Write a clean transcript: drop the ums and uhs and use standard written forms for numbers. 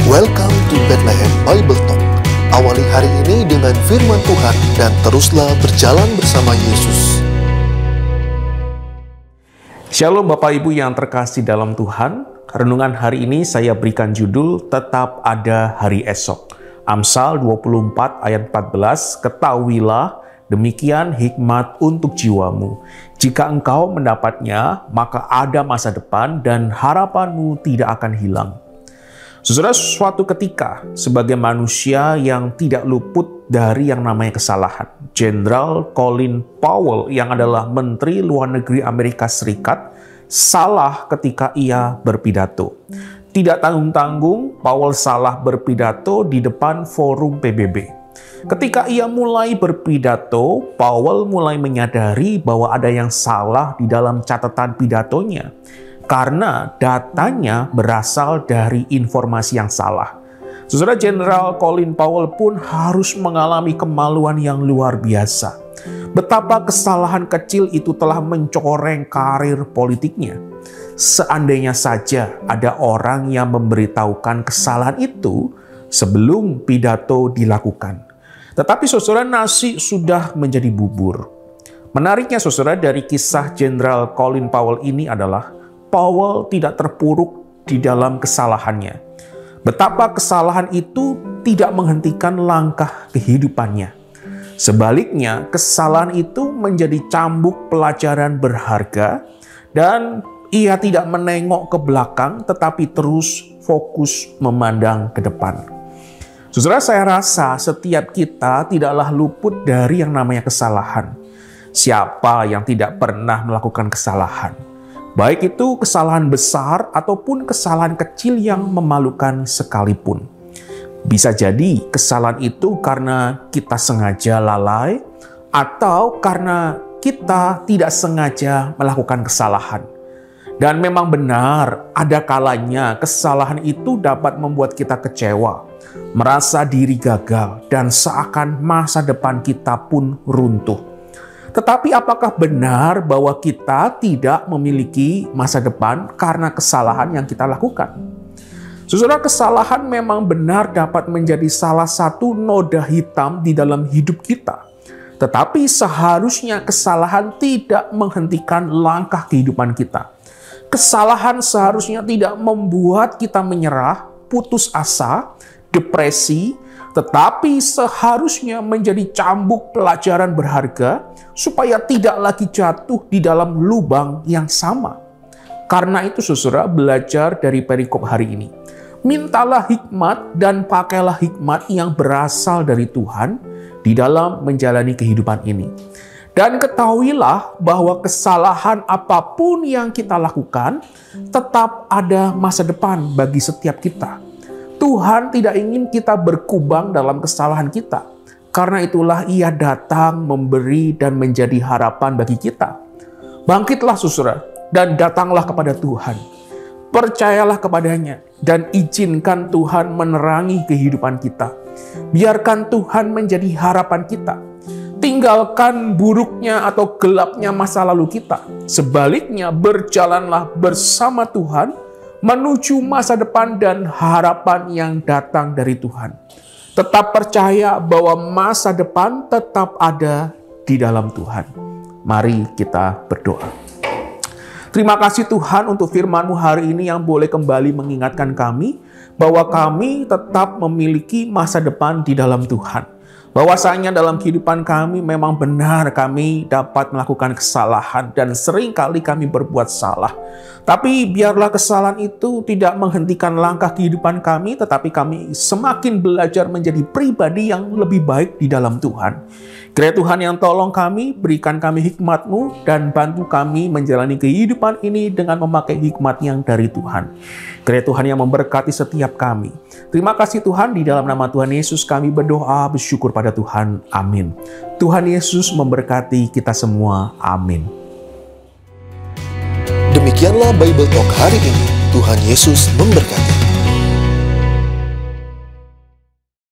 Welcome to Bethlehem Bible Talk. Awali hari ini dengan firman Tuhan dan teruslah berjalan bersama Yesus. Shalom Bapak Ibu yang terkasih dalam Tuhan. Renungan hari ini saya berikan judul Tetap Ada Hari Esok. Amsal 24 ayat 14, ketahuilah demikian hikmat untuk jiwamu. Jika engkau mendapatnya, maka ada masa depan dan harapanmu tidak akan hilang. Saudara, suatu ketika sebagai manusia yang tidak luput dari yang namanya kesalahan, Jenderal Colin Powell yang adalah Menteri Luar Negeri Amerika Serikat salah ketika ia berpidato. Tidak tanggung-tanggung, Powell salah berpidato di depan forum PBB. Ketika ia mulai berpidato, Powell mulai menyadari bahwa ada yang salah di dalam catatan pidatonya. Karena datanya berasal dari informasi yang salah. Saudara, Jenderal Colin Powell pun harus mengalami kemaluan yang luar biasa. Betapa kesalahan kecil itu telah mencoreng karir politiknya. Seandainya saja ada orang yang memberitahukan kesalahan itu sebelum pidato dilakukan. Tetapi saudara, nasi sudah menjadi bubur. Menariknya saudara, dari kisah Jenderal Colin Powell ini adalah Powell tidak terpuruk di dalam kesalahannya. Betapa kesalahan itu tidak menghentikan langkah kehidupannya. Sebaliknya, kesalahan itu menjadi cambuk pelajaran berharga dan ia tidak menengok ke belakang tetapi terus fokus memandang ke depan. Saudara, saya rasa setiap kita tidaklah luput dari yang namanya kesalahan. Siapa yang tidak pernah melakukan kesalahan? Baik itu kesalahan besar ataupun kesalahan kecil yang memalukan sekalipun. Bisa jadi kesalahan itu karena kita sengaja lalai atau karena kita tidak sengaja melakukan kesalahan. Dan memang benar, ada kalanya kesalahan itu dapat membuat kita kecewa, merasa diri gagal, dan seakan masa depan kita pun runtuh. Tetapi apakah benar bahwa kita tidak memiliki masa depan karena kesalahan yang kita lakukan? Saudara, kesalahan memang benar dapat menjadi salah satu noda hitam di dalam hidup kita. Tetapi seharusnya kesalahan tidak menghentikan langkah kehidupan kita. Kesalahan seharusnya tidak membuat kita menyerah, putus asa, depresi, tetapi seharusnya menjadi cambuk pelajaran berharga supaya tidak lagi jatuh di dalam lubang yang sama. Karena itu saudara, belajar dari perikop hari ini. Mintalah hikmat dan pakailah hikmat yang berasal dari Tuhan di dalam menjalani kehidupan ini. Dan ketahuilah bahwa kesalahan apapun yang kita lakukan tetap ada masa depan bagi setiap kita. Tuhan tidak ingin kita berkubang dalam kesalahan kita. Karena itulah ia datang memberi dan menjadi harapan bagi kita. Bangkitlah saudara dan datanglah kepada Tuhan. Percayalah kepadanya dan izinkan Tuhan menerangi kehidupan kita. Biarkan Tuhan menjadi harapan kita. Tinggalkan buruknya atau gelapnya masa lalu kita. Sebaliknya berjalanlah bersama Tuhan menuju masa depan dan harapan yang datang dari Tuhan. Tetap percaya bahwa masa depan tetap ada di dalam Tuhan. Mari kita berdoa. Terima kasih Tuhan untuk firman-Mu hari ini yang boleh kembali mengingatkan kami bahwa kami tetap memiliki masa depan di dalam Tuhan. Bahwasanya dalam kehidupan kami memang benar kami dapat melakukan kesalahan dan sering kali kami berbuat salah. Tapi biarlah kesalahan itu tidak menghentikan langkah kehidupan kami, tetapi kami semakin belajar menjadi pribadi yang lebih baik di dalam Tuhan. Kiranya Tuhan yang tolong kami, berikan kami hikmat-Mu dan bantu kami menjalani kehidupan ini dengan memakai hikmat yang dari Tuhan. Kiranya Tuhan yang memberkati setiap kami. Terima kasih Tuhan, di dalam nama Tuhan Yesus kami berdoa, bersyukur pada Tuhan. Amin. Tuhan Yesus memberkati kita semua. Amin. Demikianlah Bible Talk hari ini. Tuhan Yesus memberkati.